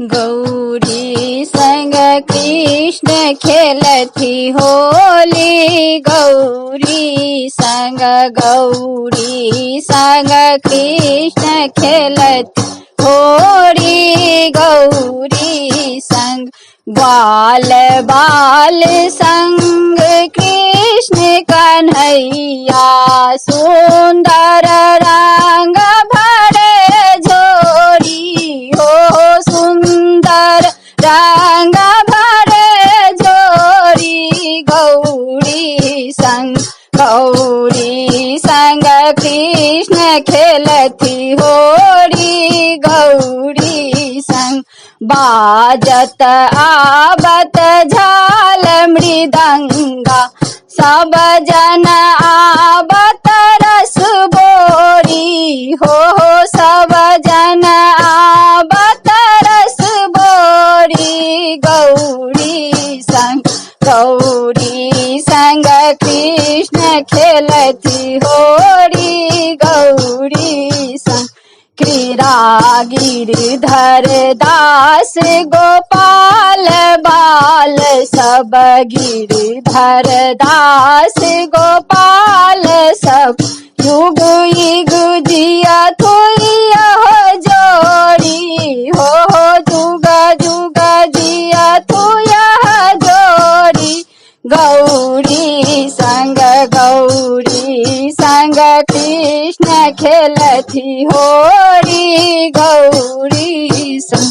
गौरी संग कृष्ण खेलती होली। गौरी संग कृष्ण खेलती होली। गौरी संग बाल बाल संग कृष्ण कन्हैया सुंदर रंग भरे झोरी हो। सुंदर रंग भरे झोरी। गौरी संग कृष्ण खेलती होली। गौरी संग बाजत आवत झाल मृदंगा सब जन आवत रस बोरी हो। सब जन आवत रस बोरी। गौरी संग कृष्ण खेलती होली। गौरी संग क्रीड़ा गिरधर दास गोपाल बाल सब। गिरधर दास गोपाल सब युग युग जिया तुया जोड़ी हो। जुग जुग जिया तुया जोड़ी। गौरी संग कृष्ण खेलती होली। गौरी संग